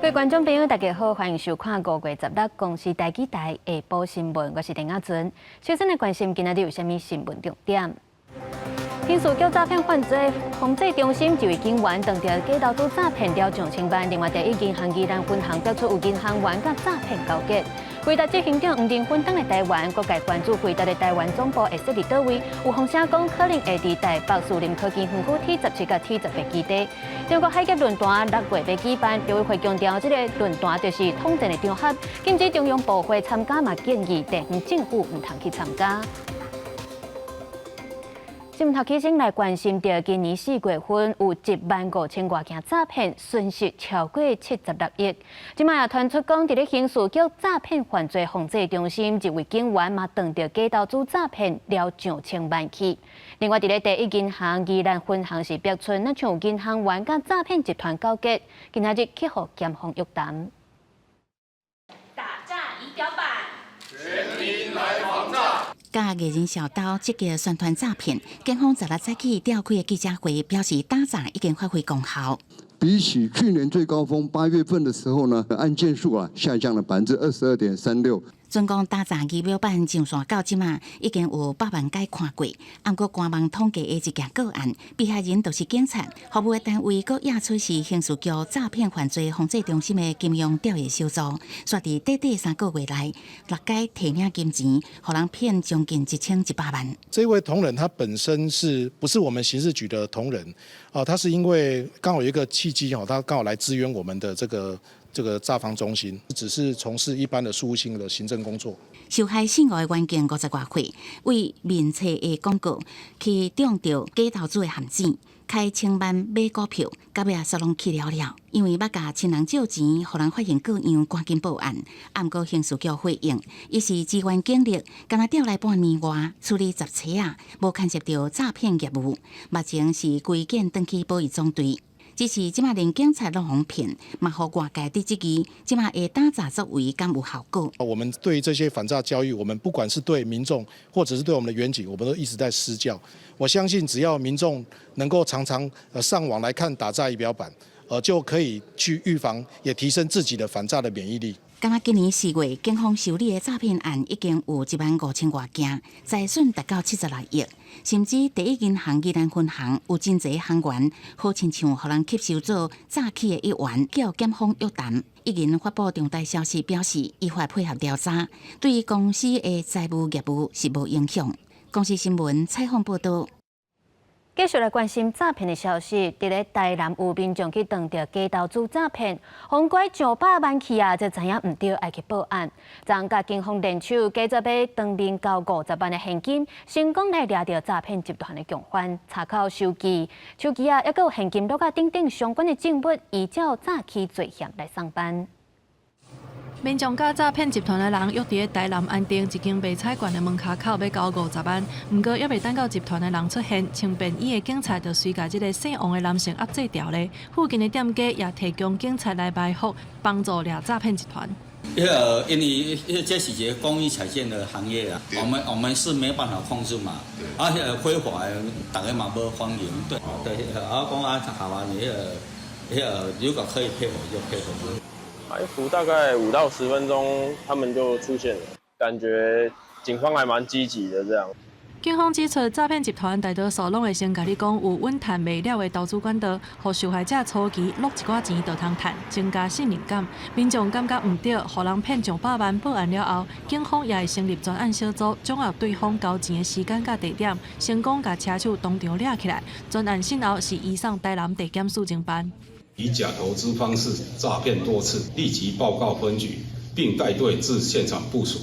各位观众朋友，大家好，欢迎收看5月16公司台记台下晡新闻，我是陈雅纯。首先来关心今仔日有啥物新闻重点？刑事局诈骗犯罪防治中心就已经完当着假投资诈骗了上千万，另外第一银行宜兰分行标出有银行员甲诈骗交结。回答执行长黄仁勋等的台湾，各界关注回答的台湾总部会设伫倒位？有风声讲可能会伫台北树林科技园区 T17甲 T18基地。中国海峡论坛6月要举办，陆委会强调，这个论坛就是统战的场合，禁止中央部会参加，嘛建议地方政府唔通去参加。新闻头起先来关心到，今年4月份有15000多件诈骗，损失超过76亿。今麦也传出讲，伫咧刑事局诈骗犯罪防治中心一位警员嘛，当着假投资诈骗了上千万起。另外，伫咧第一银行宜兰分行是标出，那像有银行员甲诈骗集团交结，今仔日去互检方约谈。打诈仪表板，全民来防诈。甲艺人小刀积极宣传诈骗，警方16早起召开的记者会表示，打诈已经发挥功效。比起去年最高峰8月份的时候呢，案件数下降了22.36%。总共打诈仪表板上线到即马，已经有8万解看过。按过官网统计的一件个案，被害人都是警察，服务的单位阁押出是刑事局诈骗犯罪防治中心的金融调查小组，说伫短3个月内，6解提领金钱，互人骗将近1100万。这位同仁他本身不是我们刑事局的同仁？他是因为刚好有一个契机他刚好来支援我们的这个诈防中心，只是从事一般的事务性的行政工作。受害姓吴的员警50多岁，为面册的广告去中到假投资的陷阱，开千万买股票，到尾煞拢去了。因为捌甲亲人借钱，互人发现各样，赶紧报案。按过刑事局回应，伊是资源警力，敢若调来半年外处理10车无牵涉到诈骗业务。目前是归建登去保育总队。只是即马连警察拢互骗，嘛互外界伫质疑，即马的打诈作为敢有效果？我们对于这些反诈教育，我们不管是对民众，或者是对我们的员警，我们都一直在施教。我相信，只要民众能够常常上网来看打诈仪表板，就可以去预防，也提升自己的反诈的免疫力。敢若今年4月，警方受理的诈骗案已经有15000多件，财损达到76亿。甚至第一银行宜兰分行有真侪行员，好亲像互人吸收做诈欺的一员，叫检方约谈。已经发布重大消息，表示依法配合调查，对于公司的财务业务是无影响。公司新闻采访报道。继续来关心诈骗的消息，伫咧台南有民众去当着假投资诈骗，红拐上百万起才知影唔对，爱去报案。昨甲警方联手，加做要当面交50万的现金，成功来抓到诈骗集团的共犯，查扣手机还佫有现金录啊等等相关的证物，依照诈欺罪嫌来上班。民众甲诈骗集团的人约伫台南安定一间卖菜馆的门口口要交50万，不过还未等到集团的人出现，穿便衣的警察就随甲这个姓王的男性压制掉了。附近的店家也提供警察来埋伏，帮助抓诈骗集团。因为这是一个公益彩券的行业啊，我们是没办法控制嘛，而且非法的大家嘛无欢迎，对，讲好啊，如果可以配合就配合。埋伏大概5到10分钟，他们就出现了，感觉警方还蛮积极的这样。警方指出，诈骗集团大多数拢会先甲你讲有稳赚未了的投资管道，互受害者初期落一寡钱就通赚，增加信任感。民众感觉唔对，互人骗上百万，报案了后，警方也会成立专案小组，掌握对方交钱的时间甲地点，成功甲车手当场抓起来。专案信后是移送台南地检署侦办。以假投资方式诈骗多次，立即报告分局，并带队至现场部署，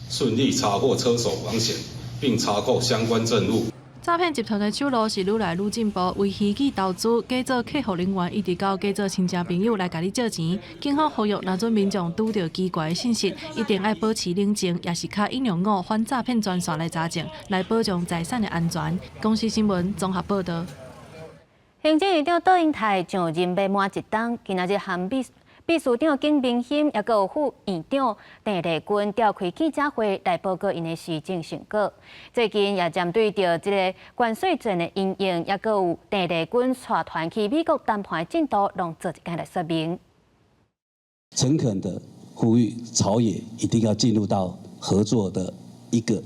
顺利查获车手王显，并查扣相关证物。诈骗集团的手路是愈来愈进步，为虚假投资，假做客户人员，一直到假做亲戚朋友来甲你借钱。警方呼吁，若准民众拄到奇怪的信息，一定要保持冷静，也是卡引用反诈骗专线来查证，来保障财产的安全。公司新闻综合报道。行政院长杜英泰上任未满1冬，今仔日和秘书长景明欣，也有副院长郑丽君召开记者会来报告因的施政成果。最近也针对着这个关税战的应用，也有郑丽君率团去美国谈判的进度，拢做一间来说明。诚恳的呼吁朝野一定要进入到合作的一个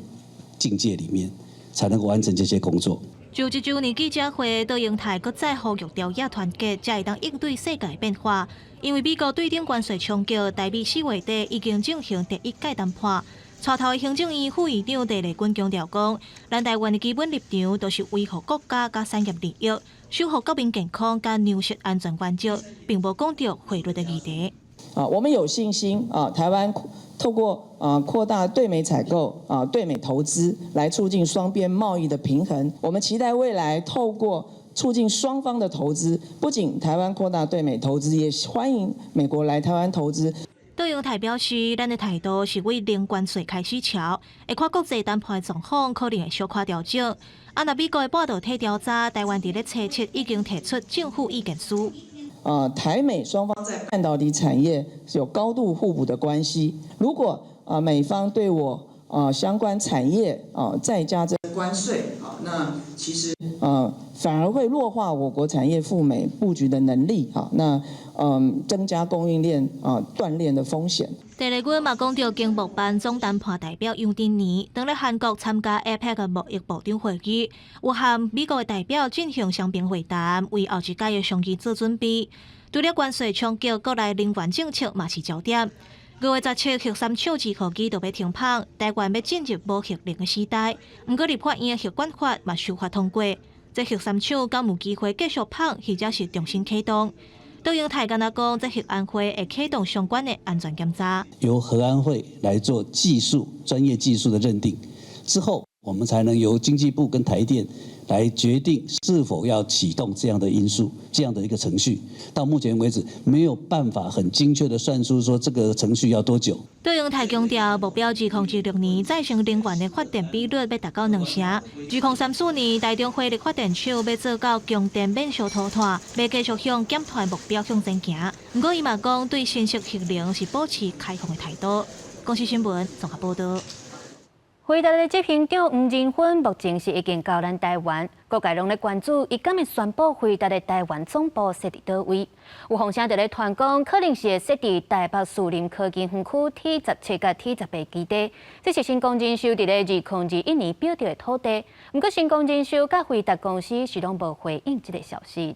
境界里面，才能够完成这些工作。就这周年记者会，杜英台搁再呼吁朝野团结，才会当应对世界变化。因为美国对顶关税冲击，台美4月底已经进行第1届谈判。带头的行政院副院长戴立军强调讲，咱台湾的基本立场都是维护国家甲产业利益，守护国民健康甲粮食安全原则，并无讲到汇率的议题。我们有信心台湾透过扩大对美采购对美投资，来促进双边贸易的平衡。我们期待未来透过促进双方的投资，不仅台湾扩大对美投资，也欢迎美国来台湾投资。杜英台表示，咱的态度是为零关税开始潮，会看国际谈判的状况，可能会小可调整。若美国的报道体调查，台湾伫咧初7已经提出政府意见书。台美双方在半导体产业是有高度互补的关系。如果美方对我相关产业再加这关税那其实反而会弱化我国产业赴美布局的能力那增加供应链断裂的风险。戴立军嘛讲到，经贸办总谈判代表杨定年当咧韩国参加 APEC 的贸易部长会议，有和美国的代表进行双边会谈，为后一届的商议做准备。除了关税冲击，国内能源政策嘛是焦点。5月17日，核三厂2号机就要停跑，台湾要进入无核能的时代。不过，立法院的核管法嘛修法通过，这核三厂敢有机会继续跑，或者是重新启动？杜英台敢讲，这核安会会启动相关的安全检查，由核安会来做专业技术的认定，之后我们才能由经济部跟台电来决定是否要启动这样的这样的一个程序。到目前为止，没有办法很精确的算出说这个程序要多久。杜英台强调，目标2026年再生能源的发电比率要达到2成，2034年台中火力发电厂要做到供电免烧脱碳，要继续向减碳目标向前行。不过伊嘛讲，对新式核能是保持开放的态度。公司新闻综合报道。回答的执行长吴仁芬目前是已经到咱台湾，各界拢咧关注伊敢会宣布回答的台湾总部设伫倒位。有风声就咧传讲，可能是会设伫台北树林科技园区 T17 甲 T18基地，这是新光人寿伫咧2021年标定的土地。不过新光人寿甲回答公司是拢无回应这个消息。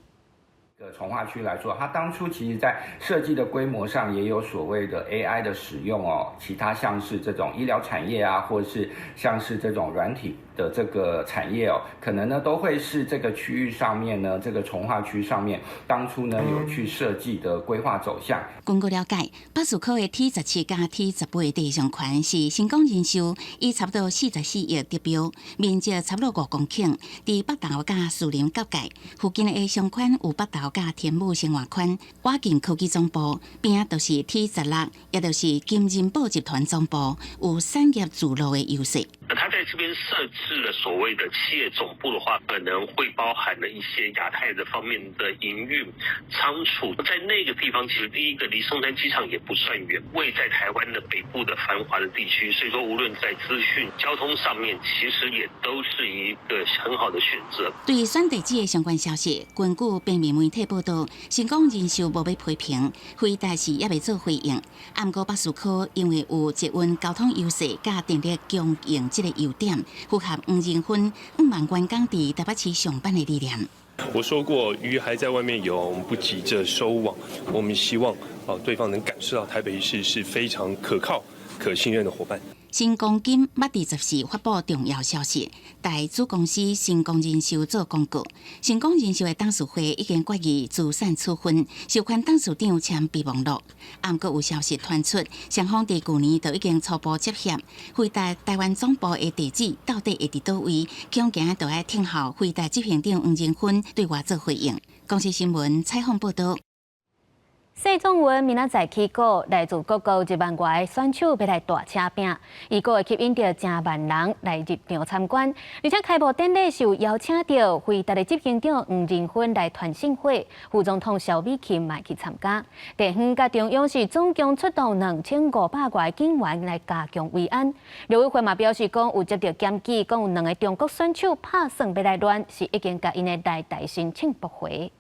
从化区来说，它当初其实在设计的规模上也有所谓的 AI 的使用哦，其他像是这种医疗产业啊，或者是像是这种软体的这个产业哦，可能呢都会是这个区域上面呢，这个从化区上面当初呢有去设计的规划走向。根据了解，北树科的 T17加 T18的地上权是新光人寿以差不多44亿得标，面积差不多5公顷，伫北投甲树林交界，附近的商圈有北投甲天母生活圈，瓦近科技总部边仔就是 T16，也就是金仁宝集团总部，有产业主路的优势。它在这边设置了所谓的企业总部的话，可能会包含了一些亚太的方面的营运仓储，在那个地方，其实第一个离松山机场也不算远，位在台湾的北部的繁华的地区，所以说无论在资讯、交通上面，其实也都是一个很好的选择。对选地址的相关消息，根据平面媒体报道，新光人寿无要批评，回答是也未做回应。不过北树科因为有捷运交通优势，甲电力供应这个优点，符合吴仁芬5万员工伫台北市上班的理念。我说过，鱼还在外面游，我们不急着收网。我们希望对方能感受到台北市是非常可靠、可信任的伙伴。新光金捌伫10时发布重要消息，代子公司新光人寿做公告。新光人寿的董事会已经决议资产处分，授权董事长签备忘录。不过有消息传出，双方伫去年就已经初步接洽，回答台湾总部的地址到底会伫倒位，恐惊就要听候回答执行长吴仁芬对外做回应。公司新闻采访报道。谢总文明仔载起稿，来自各国1万外选手要来大车拼，伊阁会吸引到10万人来入场参观。而且开幕典礼是有邀请到回答的执行长吴仁芬来团庆会，副总统萧美琴嘛去参加。地方甲中央是总共出动2500外警员来加强维安。刘委会嘛表示讲，有接到检举，讲有2个中国选手拍算要来乱，是已经甲因的来台申请驳回。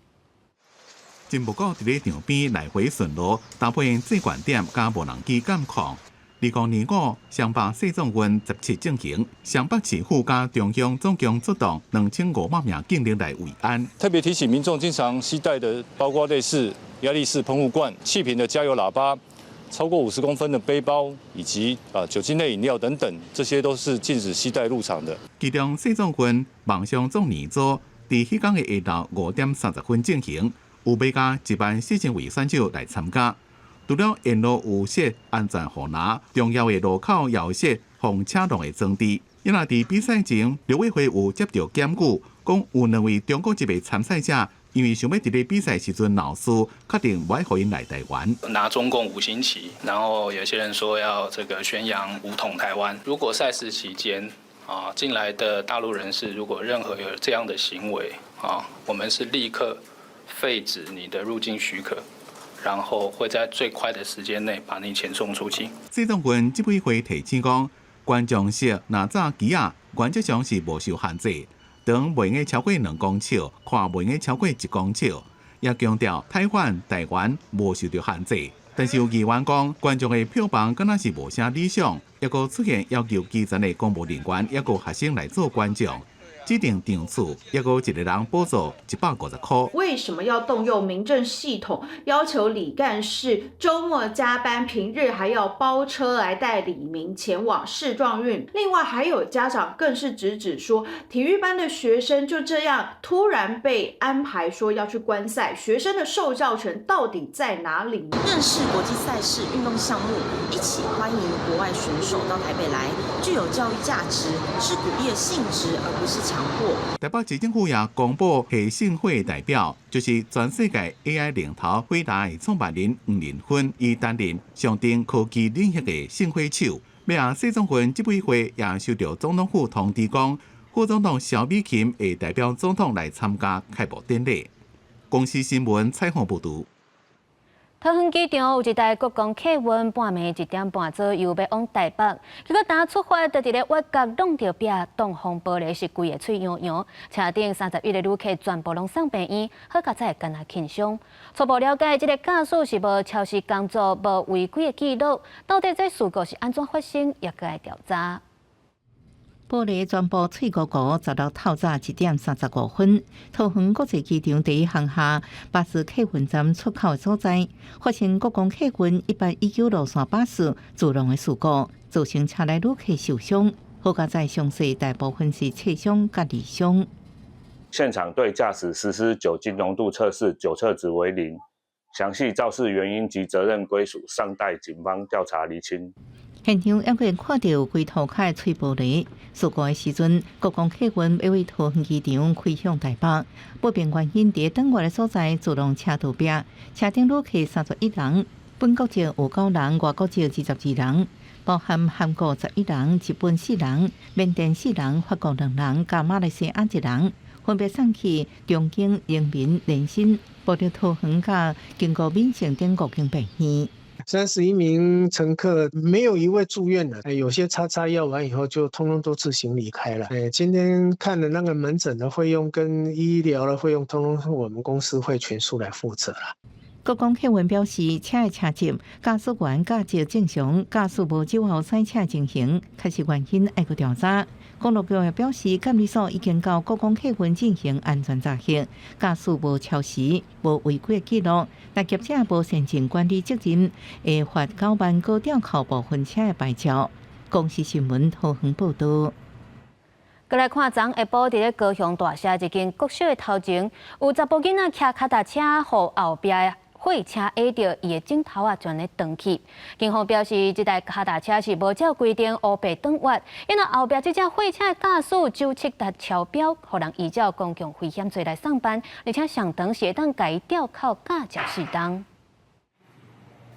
真不过伫咧场边来回巡逻，搭配最悬点加无人机监控。2025双北市总运17进行，双北市府加中乡总共出动2500名警力来维安。特别提醒民众经常携带的，包括类似压力式喷雾罐、气瓶的加油喇叭、超过50公分的背包，以及酒精类饮料等等，这些都是禁止携带入场的。其中市总运梦想总年组伫迄天的下昼5点30分进行，有要加1万4000位选手来参加。除了沿路有设安全护栏，重要的路口也有设防车龙的装置。因为伫比赛前，刘委会有接到检举，讲有2位中国籍的参赛者，因为想要伫咧比赛时阵闹事，决定不要予因来台湾。拿中共5星旗，然后有些人说要宣扬武统台湾。如果赛事期间进来的大陆人士，如果任何有这样的行为我们是立刻废止你的入境许可。然后会在最快的时间内把你遣送出境。市总运执委会提醒讲，观众席若早机原则上是无受限制，当袂用超过2公尺，看袂用超过1公尺。也强调台湾无受到限制。但是有议员讲，观众的票房敢若是无啥理想，也个出现要求基层的公务人员也个学生来做观众。指定场次，也有一个人补助150块。为什么要动用民政系统，要求李干事周末加班，平日还要包车来带李明前往世壮运？另外还有家长更是直指说，体育班的学生就这样突然被安排说要去观赛，学生的受教权到底在哪里呢？认识国际赛事运动项目，一起欢迎国外选手到台北来，具有教育价值，是鼓励的性质，而不是强。台北市政府也公布系信会代表，就是全世界 AI 领头伟大的创办人黄仁勋，伊担任象征科技领域的信会手。要让市总运执委会也收到总统府通知，讲副总统萧美琴会代表总统来参加开幕典礼。公司新闻采访报道。桃园机场有一台国光客运半暝1点半左右要往台北，结果当出发就伫咧挖角弄到壁挡风玻璃是规个脆痒痒，车顶31个旅客全部拢送病院，好佳才干那轻伤。初步了解，这个驾驶是无超时工作、无违规的记录，到底这事故是安怎发生，也搁来调查。玻璃全部脆糊糊，16透早1点35分，桃园国际机场第一航厦巴士客运站出口的所在，发生国光客运119路线巴士自动的事故，造成车内旅客受伤。好佳在详细大部分是车伤甲离伤。现场对驾驶实施酒精浓度测试，酒测值为0。详细肇事原因及责任归属尚待警方调查厘清。现场还可以看到规头壳的脆玻璃。事故的时阵，国光客运要为桃园机场开向台北，不明原因伫等月的所在自动车道壁，车顶旅客31人，本国籍有9人，外国籍22人，包含韩国11人、日本4人、缅甸4人、法国2人，加马来西亚1人，分别送去中京、人民、连心、保利桃园甲经过民生等5间病院。31名乘客没有一位住院的，有些擦药完以后就通通都自行离开了。今天看的那个门诊的费用跟医疗的费用，通通是我们公司会全数来负责了。国光客运表示，车的车籍、驾驶员驾照正常，驾驶无酒后驶车情形，确实原因要去调查。公路局也表示，监理所已经到国光客运进行安全查核，驾驶无超时、无违规记录，但业者无现金管理责任，会罚9万高吊扣部分车的牌照。公司新闻桃园报道。再来看，昨下晡伫咧高雄大厦一间国小的头前，有查甫囡仔骑脚踏车，互后壁的货车压到伊的镜头全咧断去。警方表示，这台脚踏车是无照规定乌白转弯，因为后壁这只货车的驾驶97达超标，互人依照公共危险罪来上班，而且上长是会当甲伊吊扣驾照4档。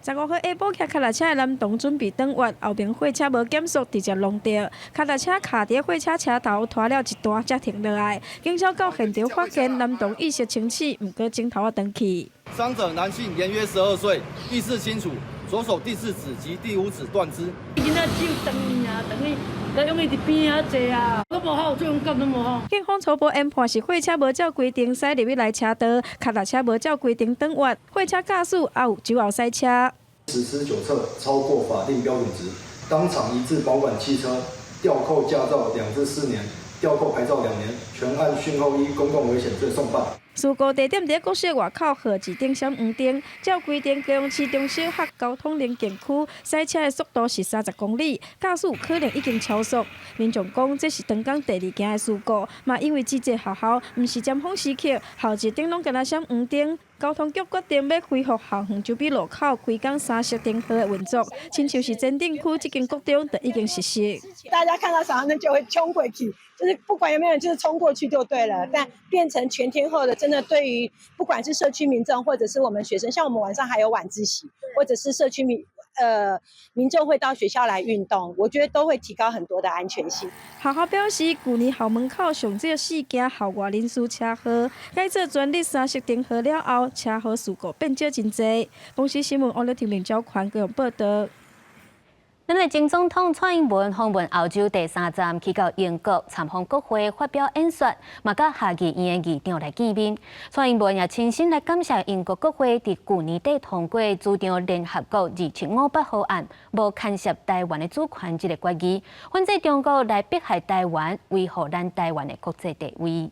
15号下晡，骑脚踏车的男童准备转弯，后边货车无减速，直接弄掉。脚踏车卡伫货车车头拖了一段，才停落来。警消到现场发现男童意识清晰，毋过镜头断去。伤者男性年约12岁，意识清楚，左手第4指及第5指断肢。囡仔手长呀，等于甲用伊伫边啊坐啊，都无好，最勇敢都无好。警方初步研判是货车无照规定驶入去来车道，脚踏车无照规定转弯，货车驾驶也有酒后塞车。实施酒测超过法定标准值，当场移至保管汽车，吊扣驾照2至4年，吊扣牌照2年，全案讯后依公共危险罪送办。事故地点伫国小外口号字顶闪黄灯，照规定高雄市中小学交通临检区驶车的速度是30公里，驾驶可能已经超速。民众讲这是长江第2件的事故，嘛因为这个学校毋是尖峰时刻，号字顶拢敢若闪黄灯。交通局决定要恢复校园周边路口开工3色灯号的运作，亲像是前镇区这间国中就已经实施。大家看到闪灯就会冲过去，就是不管有没有人，就是冲过去就对了。但变成全天候的，真的对于不管是社区民众或者是我们学生，像我们晚上还有晚自习，或者是社区民众会到学校来运动，我觉得都会提高很多的安全性。学校表示，去年校门口上少4件校外人士车祸，改做专利3色灯号了后，车祸事故变少真侪。公司新闻网络听林昭宽各样报道。咱的前总统蔡英文访问欧洲第3站，去到英国参访国会发表演说，嘛甲下议院的议长来见面。蔡英文也亲身来感谢英国国会伫去年底通过主张联合国2758号案，无干涉台湾的主权这个决议，反制中国来迫害台湾，维护咱台湾的国际地位。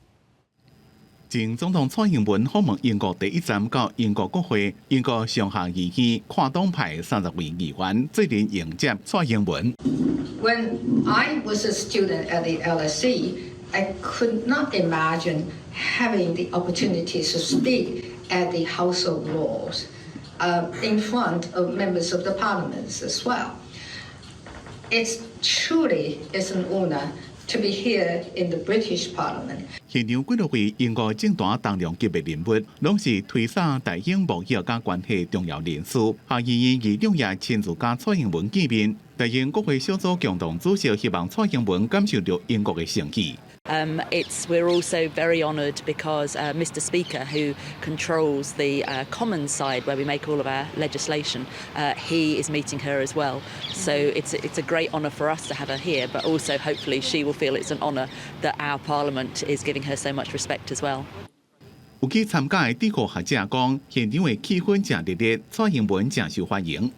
前总统蔡英文访问英国第1站到英国国会，英国上下议院跨党派30位议员接连迎接蔡英文。When I was a student at the LSE, I could not imagine having the opportunities to speak at the House of Lords, in front of members of the parliaments as well. It truly is an honor to be here in the British Parliament. 现场几多位英国政坛重量级的人物，拢是推赏大英贸易甲关系重要人士。下议院议长也亲自甲蔡英文见面。大英国会小组共同主席希望蔡英文感受到英国的诚意。We're also very honoured because Mr. Speaker, who controls the Commons side where we make all of our legislation, he is meeting her as well. So it's a great honour for us to have her here, but also hopefully she will feel it's an honour that our Parliament is giving her so much respect as well. 有去参加的智库学者讲，现场的气氛正热烈，蔡英文正受欢迎。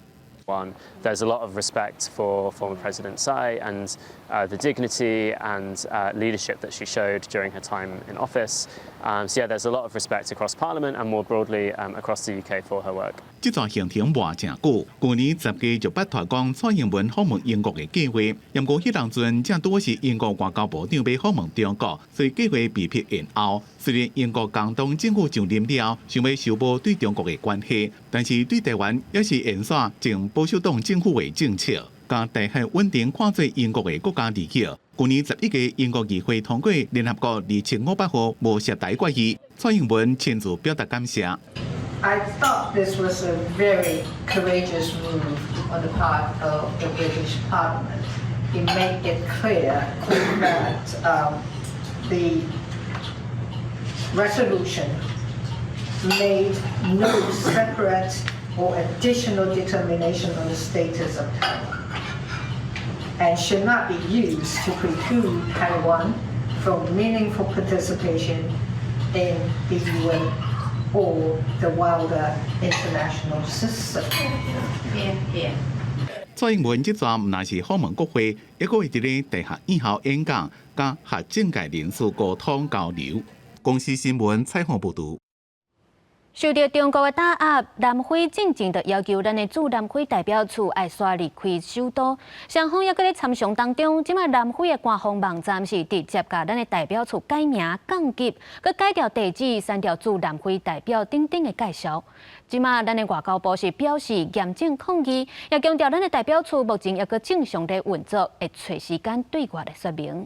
There's a lot of respect for former President Tsai and the dignity and leadership that she showed during her time in office. So yeah, there's a lot of respect across Parliament and more broadly across the UK for her work. 这段行程活真久，去年10月就捌脱讲蔡英文访问英国的计划，不过迄当阵正拄是英国外交部长要访问中国，所以计划被迫延后。虽然英国共同政府上任了，想要修补对中国的关系，但是对台湾也是延续前保守党政府的政策，将台海稳定看作英国的国家利益。去年11月，英国议会通过联合国2758号无涉台决议，蔡英文亲自表达感谢。I thought this was a very courageous move on the part of the British Parliament. It made it clear that the resolution made no separate or additional determination on the status of Taiwan and should not be used to preclude Taiwan from meaningful participation in the UN or the wider international system. Yeah. 蔡英文这阵唔但是访问国会，也搁会伫咧大学院校演讲，甲学政界人士沟通交流。公司新闻采访报道。受到中国的打压，南非正正就要求咱的驻南非代表处爱刷离开首都。双方也搁咧参详当中，即卖南非的官方网站是直接甲咱的代表处改名、降级，搁改掉地址、删掉驻南非代表等等的介绍。即卖咱的外交部是表示严正抗议，也强调咱的代表处目前也搁正常在运作，会找时间对外来说明。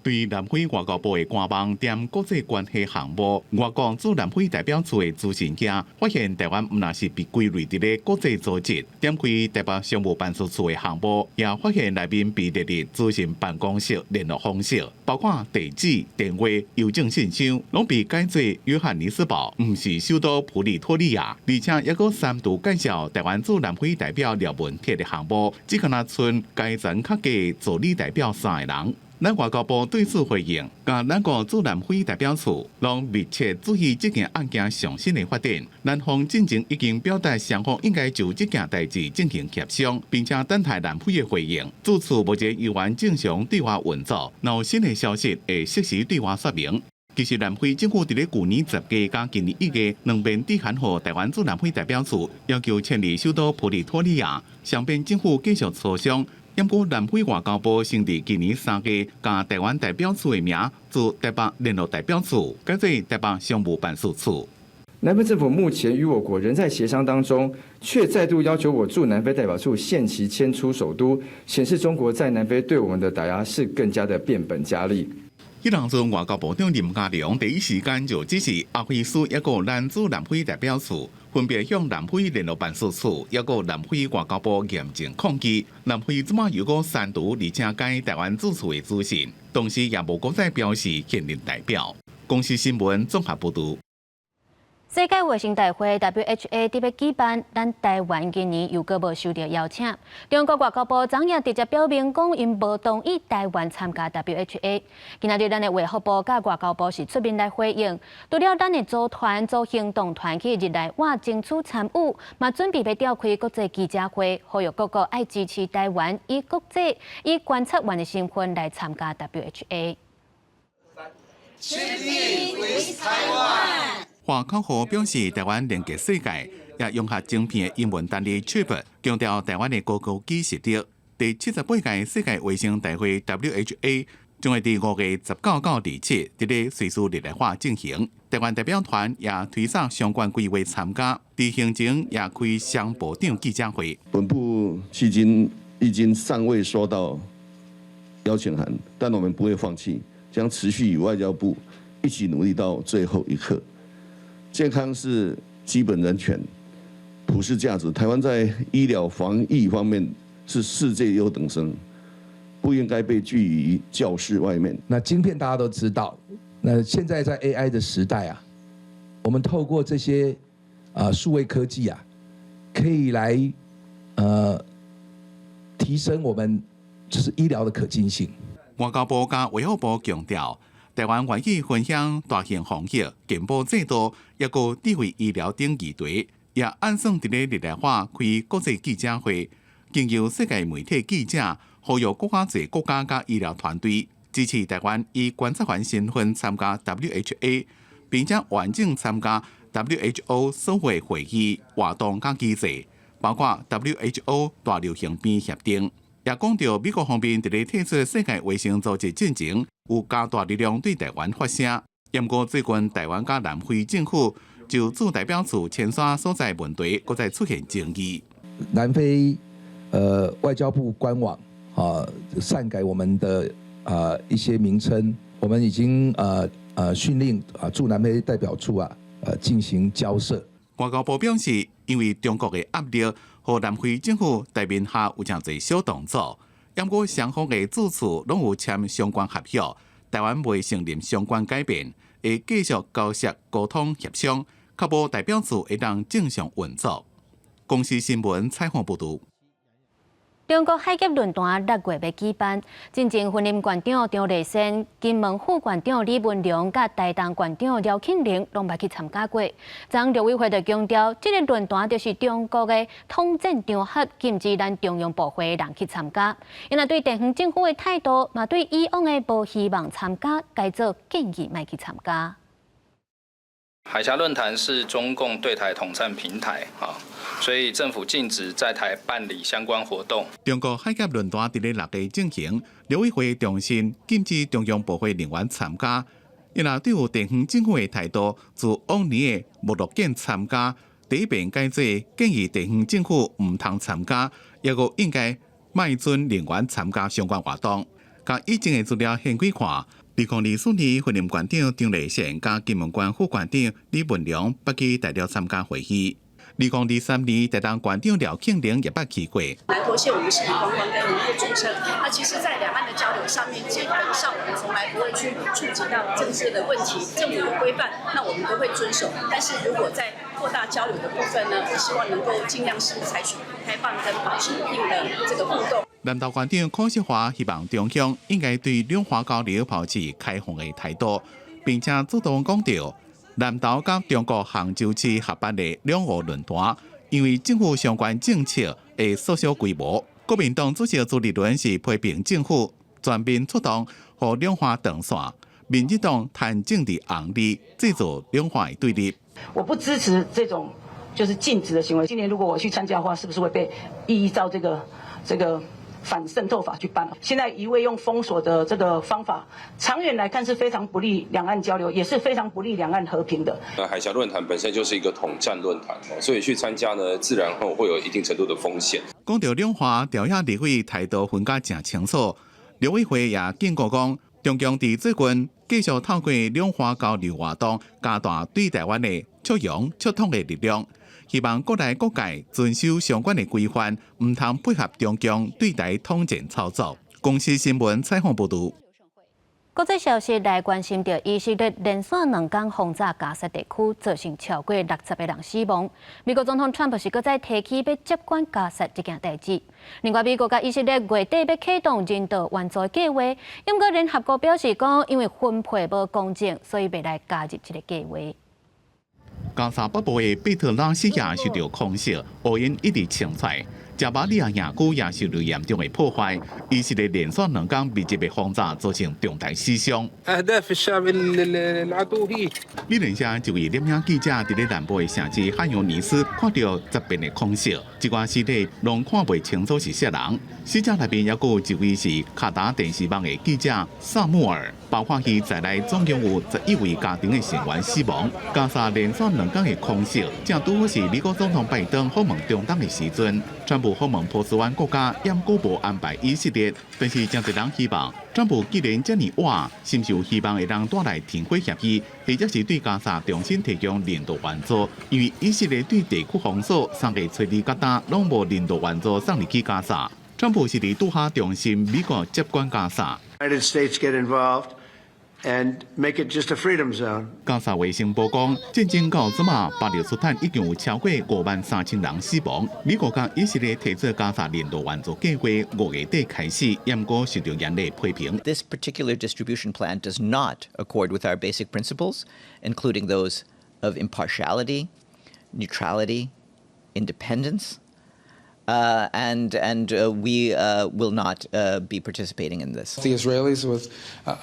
对南非外交部的官网兼国际关系项目外国驻南非代表处的资讯者发现，台湾唔那是被归类伫咧国际组织，点开台北商务办事处的项目，也发现内面被列入资讯办公室联络方式，包括地址、电话、邮政信箱，拢被改做约翰尼斯堡，唔是首都普里托利亚，而且也阁三度介绍台湾驻南非代表廖文铁的项目，只可能剩该层较加助理代表3个人。咱外交部对此回应，甲咱国驻南非代表处拢密切注意这件案件上新的发展。南方进前已经表达双方应该就这件代志进行协商，并且等待南非的回应。此次目前依然正常对话运作，若有新的消息会适时对外说明。其实南非政府伫咧去年10月甲今年1月两边致函予台湾驻南非代表处，要求迁离首都普里托利亚，双边政府继续磋商。不过，南非外交部先伫今年3月，将台湾代表处的名自台北联络代表处改做台北商务办事处。南非政府目前与我国仍在协商当中，却再度要求我驻南非代表处限期迁出首都，显示中国在南非对我们的打压是更加的变本加厉。迄当阵外交部长林佳龙第一时间就指示阿菲斯一个咱驻南非代表处，分别向南非联络办事处，也个南非外交部严正抗议。南非即马又个删除而且改台湾驻处的资讯，同时也无国再表示现任代表。公司新闻综合报道。世界卫生大会 WHO 伫要举办，咱台湾今年又阁无收到邀请。中国外交部昨夜直接表明讲，因无同意台湾参加 WHO。今仔日咱的卫福部甲外交部是出面来回应，除了咱的组行动团去日内瓦争取参与，嘛准备要召开国际记者会，呼吁各国爱支持台湾以观察员的身份来参加 WHO。华口号表示，台湾连接世界，也融合晶片的英文单字 chip， 强调台湾的高技实力。第78届世界卫生大会 WHO 将会伫5月19到27日咧瑞士日内瓦进行。台湾代表团也推上相关规划参加，伫行程也开商部长记者会。本部迄今已经尚未收到邀请函，但我们不会放弃，将持续与外交部一起努力到最后一刻。健康是基本人权、普世价值。台湾在医疗防疫方面是世界优等生，不应该被拒于教室外面。那晶片大家都知道，那现在在 AI 的时代啊，我们透过这些数位科技啊，可以来提升我们就是医疗的可进性。外交部甲卫福部强调，台湾愿意分享大型防疫、健保制度，也个智慧医疗等议题，也按算伫咧日内瓦开国际记者会，经由世界媒体记者，呼吁更加侪国家甲医疗团队支持台湾以观察员身份参加 WHO， 并且完整参加 WHO 所有会议、活动甲机制，包括 WHO 大流行病协定。也讲到美国方面伫咧退出世界卫生组织进前，有加大力量对台湾发声。不过最近台湾甲南非政府就驻代表处迁徙所在问题，搁再出现争议。南非外交部官网擅改我们的一些名称，我们已经训令驻南非代表处进行交涉。外交部表示，因为中国的压力，和南非政府台面下有真侪小动作，不过双方的主处拢有签相关合约，台湾未承认相关改变，会继续交涉沟通协商，确保代表处会当正常运作。公司新闻采访报道。中国海峡论坛6月要举办，进前婚姻馆长张丽仙、金门副馆长李文良、甲台东馆长廖庆玲拢捌去参加过。昨陆委会就强调，这个论坛就是中国的统战场合，禁止咱中央部会的人去参加。因为对地方政府的态度，嘛对以往的无希望参加，该做建议莫去参加。海峡论坛是中共对台统战平台所以政府禁止在台办理相关活动。中国海峡论坛伫咧6月进行，陆委会重申禁止中央部会人员参加。因为对有地方政府的态度，自往年的无路见参加，第一遍改做建议地方政府唔通参加，也个应该卖准人员参加相关活动。甲以前的资料现规划。2024年，婚姻馆长张丽贤甲金门馆副馆长李文良北去代表参加会议。2023年，台东馆长廖庆玲也捌去过。南投县我们是以观光跟营业著称，那其实，在两岸的交流上面，基本上我们从来不会去触及到政治的问题，政府有规范，那我们都会遵守。但是如果在扩大交流的部分呢，希望能够尽量是采取开放跟保持一定的这个互动。南投馆长柯世华希望中乡应该对两华交流保持开放的态度，并且主动讲到南投甲中国杭州市合办的两岸论坛，因为政府相关政策会缩小规模。国民党主席朱立伦是批评政府全面出动，和两华断线。民进党谈政治红利，制造两华的对立。我不支持这种就是禁止的行为。今年如果我去参加的话，是不是会被依照这个反渗透法去办？现在一味用封锁的这个方法，长远来看是非常不利两岸交流，也是非常不利两岸和平的。海峡论坛本身就是一个统战论坛，所以去参加呢，自然会有一定程度的风险。讲到两华调查立委态度分解正清楚，陆委会也警告讲，中共伫最近继续透过两华交流活动，加大对台湾的促洋促统的力量。希望国内各界遵守相关的规范，唔通配合中共对台统战操作。公司新闻采访报道。国际消息来关心到以色列连续2天轰炸加沙地区，造成超过60个人死亡。美国总统川普是搁再提起要接管加沙这件代志。另外，美国甲以色列月底要启动人道援助计划，不过联合国表示讲，因为分配无公正，所以未来加入这个计划。加沙北部的贝特拉西亚受到空袭，乌烟一直清菜。加巴利亚野区也受到严重的破坏，以色列连续2天密集的轰炸，造成重大死伤。美联社一位摄影记者伫咧南部的城市汉尤尼斯看到这边的空袭，一寡尸体拢看袂清楚是啥人。死者内面也有一位是卡达电视网的记者萨穆尔，包括伊在内总共有11位家庭的成员死亡。加沙连续2天的空袭，正拄好是美国总统拜登访问中东的时阵。川普访问波斯湾国家，也果无安排以色列，但是真侪人希望，川普既然这么晚，是不是有希望会让带来停火协议，或者是对加沙重新提供人道援助？因为以色列对地区封锁，3月初2到3拢无人道援助送入去加沙。川普是伫拄下重申美国接管加沙。United States get involved and make it just a freedom zone. 加沙卫星报讲，战争到即马，巴勒斯坦已经有超过53000人死亡。美国甲以色列提出加沙人道援助计划5月底开始，也毋过受到严厉批评。This particular distribution plan does not accord with our basic principles, including those of impartiality, neutrality, independence. We will not be participating in this. The Israelis, with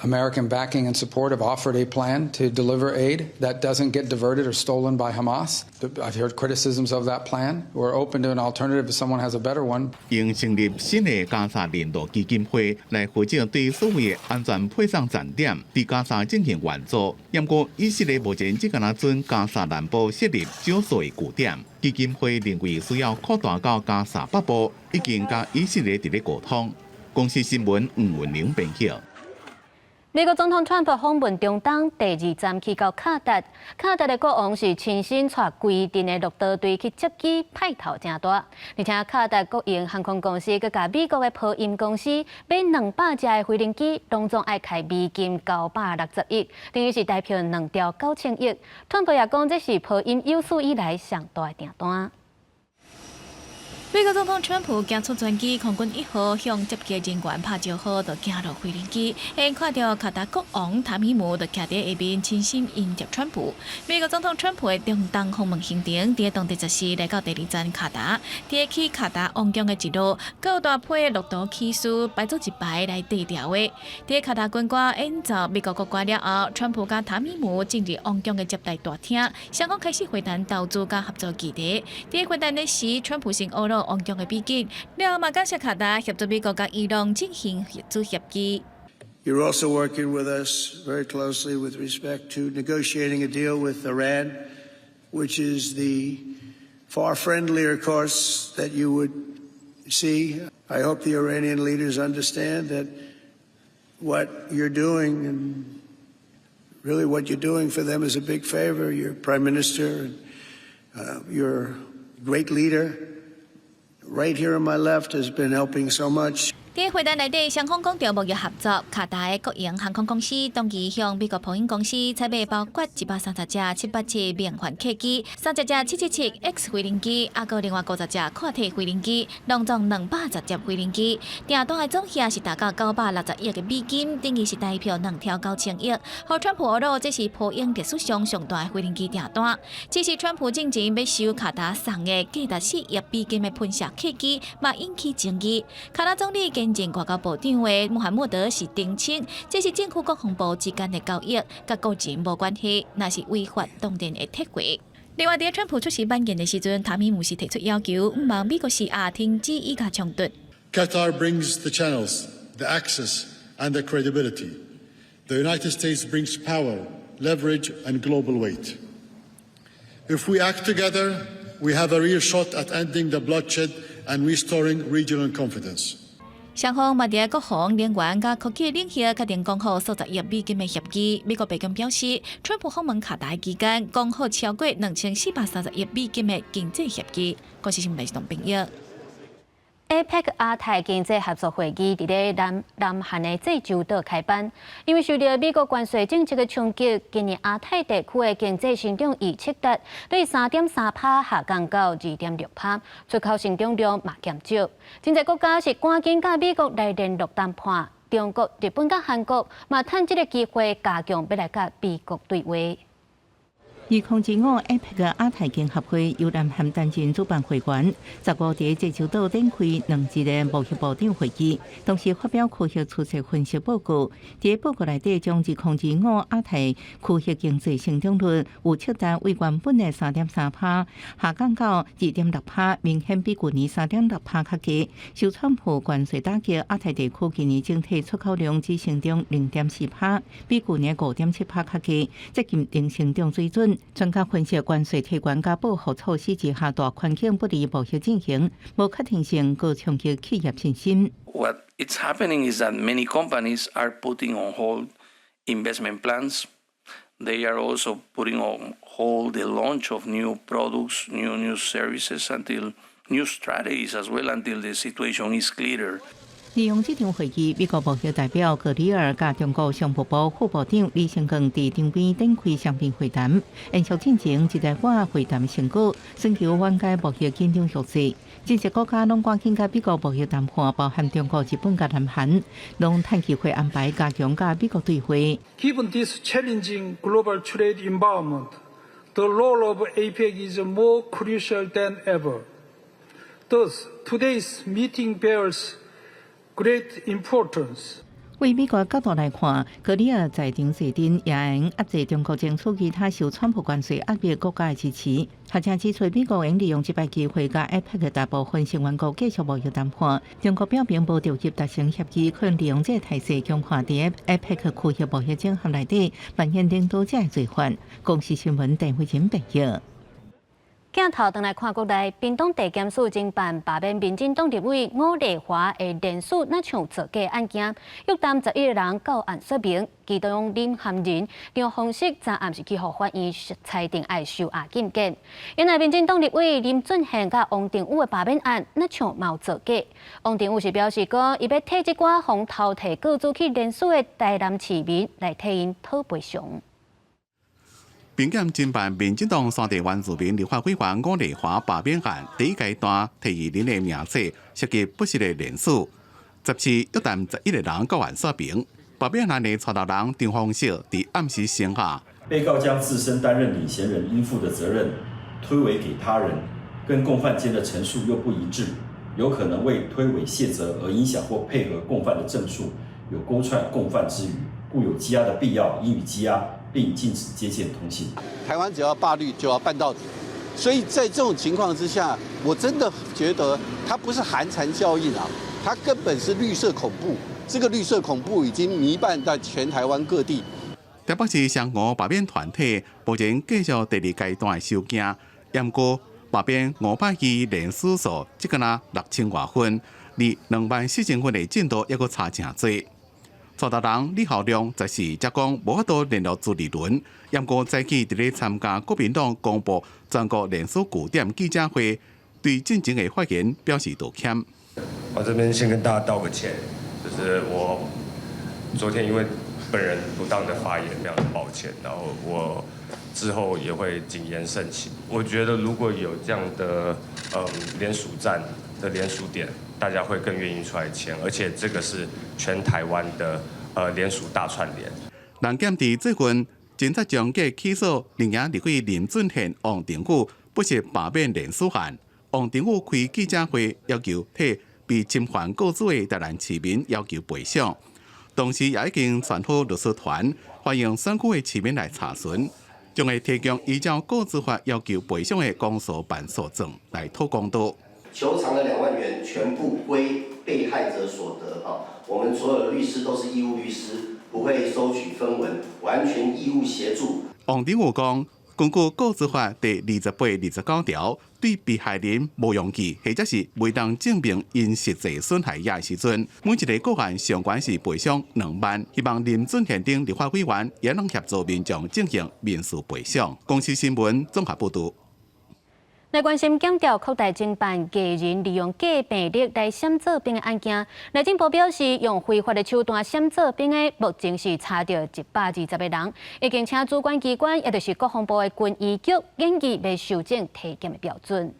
American backing and support, have offered a plan to deliver aid that doesn't get diverted or stolen by Hamas. I've heard criticisms of that plan. We're open to an alternative if someone has a better one. 应成立新的加沙人道基金会来负责对所谓的安全配送站点伫加沙进行援助。不过，以色列目前只敢准加沙南部设立少数的据点。基金会认为需要扩大到加沙北部，已经甲以色列伫咧沟通。公司新闻吴文玲编辑。美国总统川普访问中东第2站去到卡达，卡达的国王是亲身带规阵的陆导队去接机，派头真大。而且卡达国营航空公司佮甲美国的波音公司买200架的飞行机，拢总爱开美金960亿，等于是代票2兆9000亿。川普也讲，这是波音有史以来上大的订单。美国总统川普行出专机空军1号向接机人员拍招呼，就行入飞行机，看到卡达国王塔米姆就徛伫下面亲身迎接川普。美国总统川普的中东访问行程，伫当地14来到第2站卡达，伫去卡达王宫的一路，有大批的陆导骑士摆做一排来对调的。伫卡达军歌演奏美国国歌了后，川普甲塔米姆进入王宫的接待大厅，双方开始会谈投资甲合作议题。伫会谈的时，川普先欧陆王宫的背景，了嘛感谢卡达协助美国甲伊朗进行合作协议。You're also working with us very closely with respect to negotiating a deal with Iran, which is the far friendlier course that you would see. I hope the Iranian leaders understand that what you're doing, and really what you're doing for them is a big favor. Your Prime Minister, and your great leader, right here on my left, has been helping so much. 在会谈内底，双方讲到贸易合作，卡达的国营航空公司当期向美国波音公司采买包括130架787免换客机、30架777X 飞行机，还有另外50架跨体飞行机，拢总210架飞行机。订单的总额是达到960亿美金，等于是代票2条9000亿。和川普俄这是波音历史上上大的飞行机订单。只是川普进前要收卡达送的价达4亿美金的喷射客机，嘛引起争议。卡达总理前外交部长的穆罕默德是澄清，这是政府国防部之间的交易，甲个人无关系，那是违法当然会撤回。另外，在川普出席晚宴的时阵，塔米姆是提出要求，唔望美国CR停止以下冲突。Qatar brings the channels, the access, and the credibility. The United States brings power, leverage, and global weight. If we act together, we have a real shot at ending the bloodshed and restoring regional confidence. 双方嘛伫国防、能源甲科技领域决定讲好数十亿美金的协议。美国白宫表示，川普访问卡达期间，讲好超过2430亿美金的经济协议。我是新闻台同朋友。APEC 亚太经济合作会议伫咧南韩的济州岛开办，因为受到美国关税政策的冲击，今年亚太地区的经济成长预测值对3.3%下降到2.6%，出口成长量嘛减少。真侪国家是赶紧甲美国来联络谈判，中国、日本甲韩国嘛趁这个机会加强要来甲美国对话。2025 APEC 亚太经合会由南韩担任主办会员，15在济州岛展开2日的贸易部长会议，同时发表区域出色分析报告。在报告内底，将2025亚太区域经济成长率预测值为原本的3.3%下降到2.6%，明显比去年3.6%较低。受川普关税打击，亚太地区今年整体出口量只成长0.4%，比去年5.7%较低，接近零成长水准。专家分析，关税提悬加保护措施之下，大环境不利贸易进行，无确定性，个冲击企业信心。What is happening is that many companies are putting on hold investment plans. They are also putting on hold the launch of new products, new services, until new strategies as well, until the situation is clearer. 利用这场会议，美国贸易代表格里尔甲中国商务部副部长李成光伫场边展开双边会谈，延续进程一代化会谈成果，寻求缓解贸易紧张局势。真侪国家拢赶紧甲美国贸易谈判，包含中国、日本甲南韩，拢趁机会安排加强甲美国对话。Given this challenging global trade environment, the role of APEC is more crucial than ever. Thus, today's meeting bears great importance. 为美国角度来看，格里尔在场坐镇也能压制中国争取其他受川普关税压迫国家的支持。学者指出，美国应利用这摆机会，甲 APEC 大部分成员国继续贸易谈判。中国表明无着急达成协议，可能利用这态势强化伫 APEC 区域贸易整合内底扮演领导者的做法。公司新闻陈慧琴报道。镜头转来看国内，屏东地检署侦办罢免民进党立委吴丽华的连续那场造假案件，约谈11个人到案说明，其中林涵仁用方式昨暗时去互法院裁定要收押禁见。原来民进党立委林俊宪甲王定宇的罢免案那场冇造假，王定宇是表示讲，伊要替这寡互偷摕各自去连署的台南市民来替因讨赔偿。并检侦办民进党山地原住民立法委员吴丽华罢免案第一阶段提议人的名册涉及不实的连署，10次约谈11个人到案说明。罢免案的带头人张丰秀伫暗时声下，被告将自身担任领衔人应负的责任推诿给他人，跟共犯间的陈述又不一致，有可能为推诿卸责而影响或配合共犯的证述，有勾串共犯之余，故有羁押的必要，应予羁押，并禁止接见通信。台湾只要罢绿就要办到底，所以在这种情况之下，我真的觉得它不是寒蝉效应啊，它根本是绿色恐怖。这个绿色恐怖已经弥漫在全台湾各地。台北市双吴罢免团体目前继续第2阶段的收件，验过罢免500支连署数，即个6000多分，离24000分的进度还阁差真多。蔡达人李孝良则是则讲无法度联络朱立伦，严过早起伫咧参加国民党公布全国连锁据点记者会，对进前的发言表示道歉。我这边先跟大家道个歉，就是我昨天因为本人不当的发言，非常的抱歉。然后我之后也会谨言慎行。我觉得如果有这样的联署站的联署点，大家会更愿意出来签，而且这个是全台湾的联署大串联。人检伫最近警察将计起诉另一立委林俊宪、王定宇不是罢免联署案。王定宇开记者会，要求替被侵犯告主的台南市民要求赔偿。同时也已经传好律师团，欢迎选区的市民来查询，将会提供依照告知法要求赔偿的公诉办诉证来讨公道。求偿的2万元全部归被害者所得我们所有的律师都是义务律师，不会收取分文，完全义务协助。王定宇讲，根据告知法第28、29条，对被害人无用记或者是未当证明因实际损害也的时阵，每一个个案上悬是赔偿2万。希望林俊宪等立法委员也能协助民众进行民事赔偿。公司新闻综合报道。来关心检调扩大侦办假人利用假病历来闪做兵的案件，内政部表示，用非法的手段闪做兵的，目前是查到120个人，已经请主管机关，也就是国防部的军医局研议要修正体检的标准。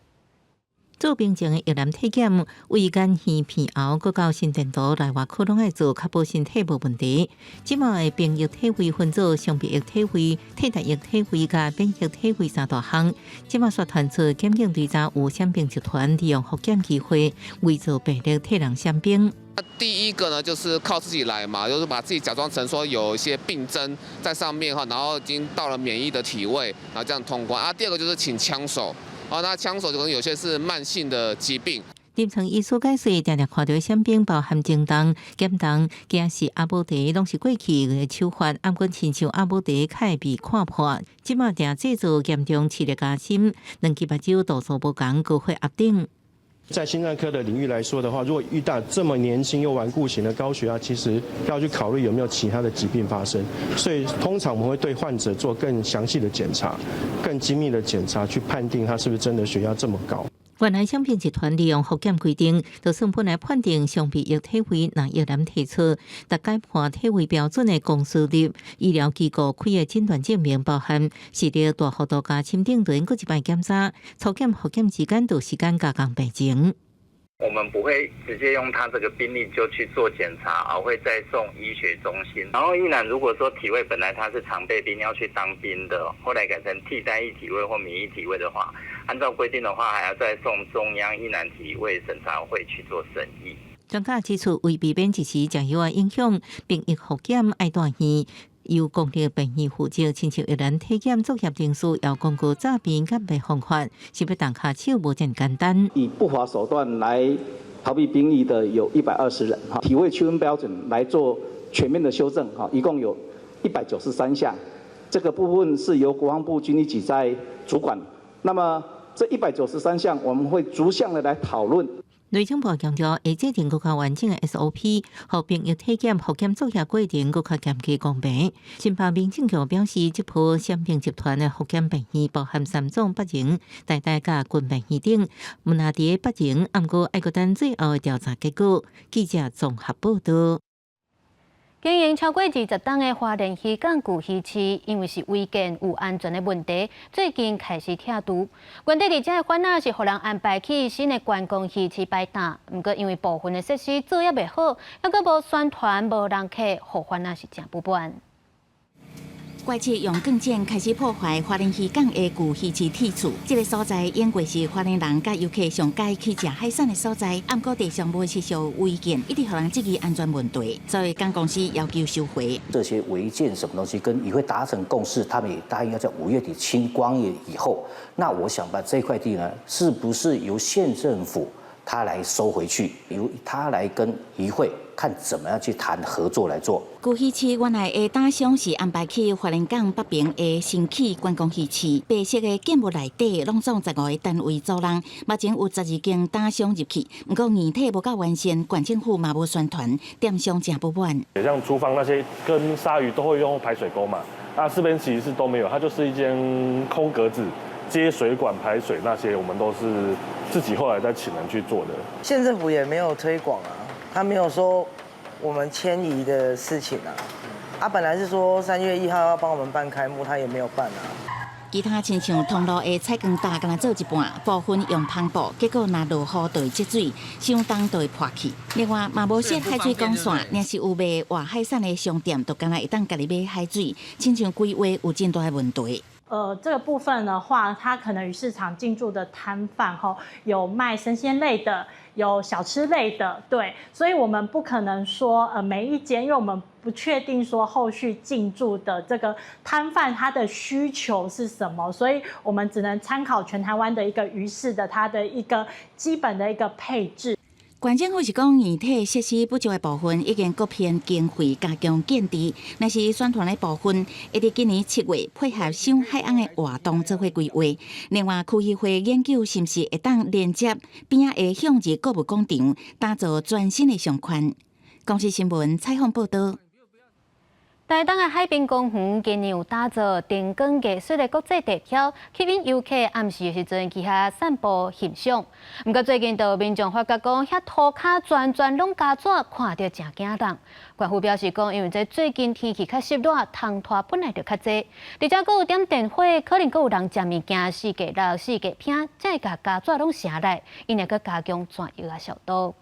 做病前的越南体检，胃肝耳鼻喉，搁到心电图、内外科拢爱做，确保身体无问题。即卖的病液体位分做伤病液体位、替代液体位甲免疫体位3大项。即卖宣传出检警队查有闪病集团利用复检机会，伪造病历替人闪病。第一个呢，就是靠自己来嘛，就是把自己假装成说有一些病症在上面哈，然后已经到了免疫的体位，然后这样通关。第二个就是请枪手。那枪手可能有些是慢性的疾病。临床医师解释，常常看到闪病包含震动、减重，惊是阿姆茶，拢是过去的手法。按过亲像阿姆茶，较会被看破。即马定制作严重视力加深，2支目睭度数无同，高血压等。在心脏科的领域来说的话，如果遇到这么年轻又顽固型的高血压，其实要去考虑有没有其他的疾病发生。所以通常我们会对患者做更详细的检查、更精密的检查，去判定他是不是真的血压这么高。原来闪病集团利用复检规定，就算本来判定伤病液体位若越南提出，但改判体位标准的公司立医疗机构开的诊断证明包含视力大幅度加深定轮，搁一摆检查，初检、复检之间就时间加工病情。我们不会直接用他这个病历就去做检查，而会再送医学中心。然后一男如果说体位本来他是常备兵要去当兵的，后来改成替代役体位或免疫体位的话，按照规定的话，还要再送中央一男体位审查会去做审议。专家指出，为避免一时食药啊影响病疫复检爱大院。由公立病院负责，亲像越南体检作业定数，要公告诈骗减赔方法，是要动下手无真简单。以不法手段来逃避兵役的有120人，体位区分标准来做全面的修正，一共有193项。这个部分是由国防部军医局在主管。那么这193项，我们会逐项的来讨论。内政部强调，会制定更加完整的 SOP， 和病疫体检、复检作业过程更加严格公平。新北民政局表示，这波闪病集团的复检病院包含3种8型、大大甲军病院等，无那伫8型，毋过爱搁等最后的调查结果。记者综合报道。经营超过20档的花莲渔港旧鱼市，因为是违建有安全的问题，最近开始拆除。原地伫遮的反而是互人安排去新的观光鱼市摆档，毋过因为部分的设施做也袂好，还阁无宣传，无人客，互反而是真不满。怪窃用更箭开始破坏花莲渔港的旧鱼市铁柱，这个所在演过是花莲人甲游客上街去食海产的所在，暗过地上无是受违建，一直互人质疑安全问题，所以港公司要求收回这些违建什么东西，跟也会达成共识，他们也答应要在5月底清光以后，那我想把这块地呢，是不是由县政府他来收回去，由他来跟渔会看怎么样去谈合作来做。旧鱼市原来的打赏是安排去花莲港北边的新起观光鱼市，白色的建物内底拢总15个单位组人，目前有12间打赏入去，不过硬体无够完善，县政府嘛无宣传，店商真不满。像厨房那些跟鲨鱼都会用排水沟嘛，那这边其实是都没有，它就是一间空格子。接水管排水那些，我们都是自己后来再请人去做的。县政府也没有推广啊，他没有说我们迁移的事情啊。他本来是说3月1号要帮我们办开幕，他也没有办啊。其他亲像通路的菜缸搭，敢若做一半，部分用帆布，结果若落雨就会积水，相当就会破去。另外，嘛无设海水管线，若是有卖外海产的商店，就敢若会当家己买海水，亲像规划有真大的问题。这个部分的话，它可能与市场进驻的摊贩有卖生鲜类的，有小吃类的，对，所以我们不可能说每一间，因为我们不确定说后续进驻的这个摊贩它的需求是什么，所以我们只能参考全台湾的一个鱼市的它的一个基本的一个配置。县政府是讲，硬体设施不足的部分已经各片经费加强建设，但是宣传的部分，会伫今年7月配合上海岸的活动做伙规划。另外，区议会研究是不是会当连接边仔的向日购物广场，打造全新的商圈。公视新闻采访报道。台东的海滨公园今年有打造灯光艺术的国际地标，吸引游客暗时的时阵去遐散步欣赏。不过最近，有民众发觉讲，遐涂骹全拢加纸，看着真惊人。官府表示讲，因为这最近天气较湿热，虫拖本来就较侪，而且佫有点电火，可能佫有人食物件四界落、四界偏，才会甲加纸拢下来，因而佫加强转药啊消毒。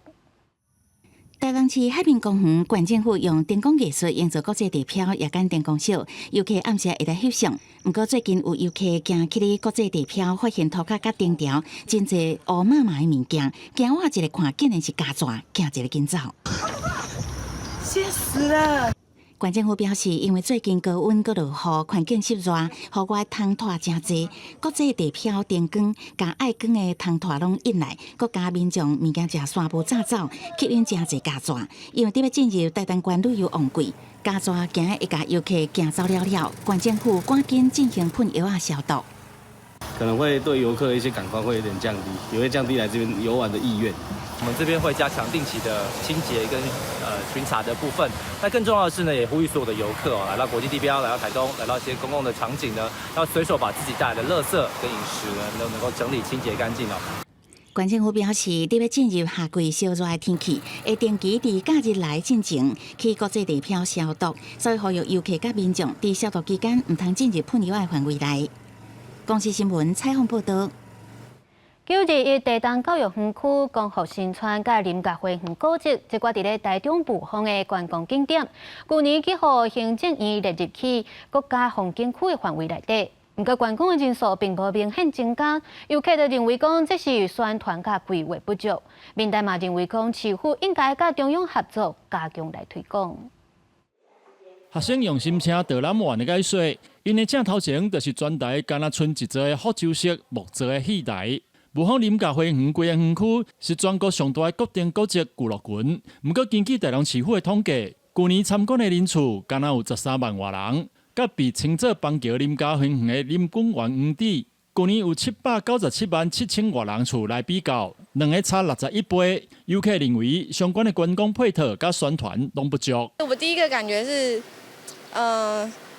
台东市海滨公园，县政府用灯光艺术营造国际地标夜间灯光秀，游客暗时会来翕相。不过最近有游客行去哩国际地标，发现涂骹甲灯条真侪乌麻麻的物件，行我一个看，竟然是加纸，惊一个紧走。吓死了！县政府表示，因为最近高温佮落雨，环境湿热，户外虫拖真侪，国际地标灯光甲爱光的虫拖拢引来，佮加民众物件食散步早走，吸引真侪加纸。因为伫要进入台东县旅游旺季，加纸惊会甲游客行走了了，县政府赶紧进行喷药啊消毒。可能会对游客的一些感官会有点降低，也会降低来这边游玩的意愿。我们这边会加强定期的清洁跟巡查的部分。那更重要的是呢，也呼吁所有的游客来到国际地标、来到台东、来到一些公共的场景呢，要随手把自己带来的垃圾跟饮食呢，都能够整理清洁干净哦。县政府表示，伫要进入夏季烧热的天气，会定期伫假日来进前去国际地标消毒，所以呼吁游客甲民众伫消毒期间唔通进入喷药的范围内。公视新闻采访报道。921地东教育园区光复新村甲林甲花园古迹，即挂伫咧台中部方的观光景点。去年去互行政院列入去国家风景区的范围内底。不过观光的人数并无明显增加，游客就认为讲这是宣传甲规划不足。民代嘛认为讲市府应该甲中央合作，加强来推广。学生用心听导览员的解说，因的正头前就是专台，敢若剩一座的福州式木造的戏台。武汉林家花园规个园区是全国上大的国定古迹俱乐群。不过根据台东市府的统计，去年参观的人次敢若有13万外人。甲被称作邦桥林家花园的林公园园地，去年有797万7千外人次来比较，两个差61倍。游客认为相关的观光配套甲宣传拢不足。我第一个感觉是，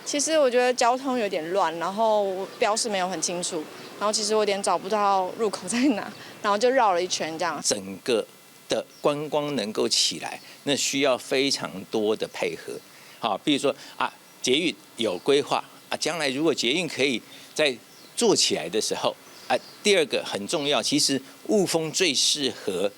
其实我觉得交通有点乱，然后标示没有很清楚。然后其实我有点找不到入口在哪，然后就绕了一圈这样。整个的观光能够起来，那需要非常多的配合。好，比如说捷运有规划将来如果捷运可以在做起来的时候第二个很重要，其实雾峰最适合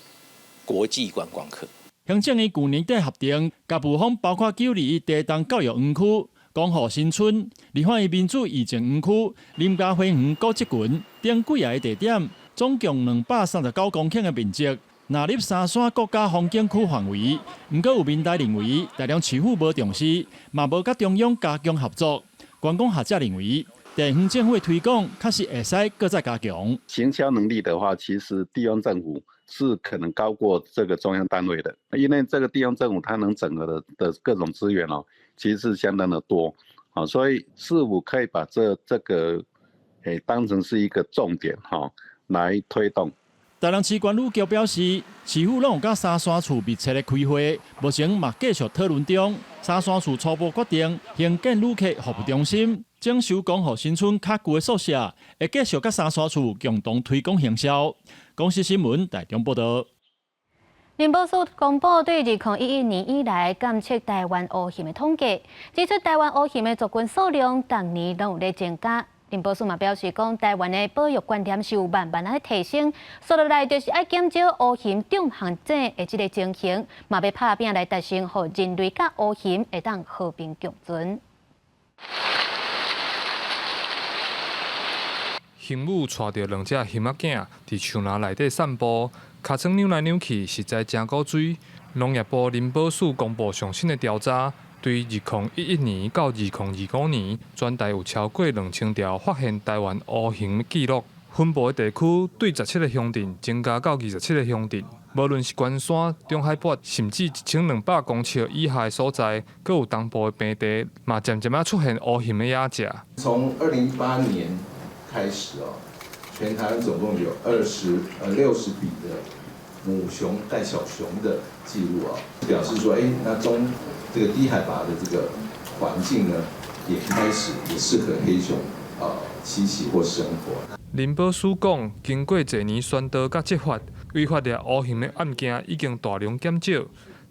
国际观光客。行政院去年底核定，甲雾峰包括921地东教育园区。光复新村、梨花园民主义情园区、林家花园古迹群等几个地点，总共239公顷的面积，纳入三山国家风景区范围。不过有民代认为，台中市府无重视，嘛无甲中央加强合作。观光学者认为，地方政府推广确实会使搁再加强。行销能力的话，其实地方政府是可能高过这个中央单位的，因为这个地方政府它能整合的各种资源哦，其实是相当的多啊，所以市府可以把这个当成是一个重点哈，来推动。台南市管理局表示，市府拢有甲沙山厝密切的开会，目前嘛继续讨论中。沙山厝初步决定兴建旅客服务中心，征收公户新村较旧的宿舍，会继续甲沙山厝共同推广行销。公视新闻台中报道。林保署公布对2011年以来监测台湾乌熊的统计，指出台湾乌熊的族群数量逐年拢有在增加。林保署嘛表示，讲台湾的保育观念是有慢慢在提升，所落来就是要减少乌熊重犯罪的这个情形，嘛要拍拼来达成，互人类甲乌熊会当和平共存。熊母带着2只熊仔囝伫树林内底散步，尻川扭来扭去，实在真古锥。农业部林保署公布上新的调查。对2011年到2025年，全台有超过2000条发现台湾乌熊的记录，分布的地区对17个乡镇增加到27个乡镇。无论是关山、中海拔，甚至1200公尺以下的所在，阁有东部的平地，嘛渐渐出现乌熊的野食。从2008年开始哦，全台湾总共有60笔的母熊带小熊的记录啊，表示说，那这个低海拔的这个环境呢，也开始也适合黑熊栖息或生活。林保署讲，经过多年宣导甲执法，违法掠乌熊的案件已经大量减少。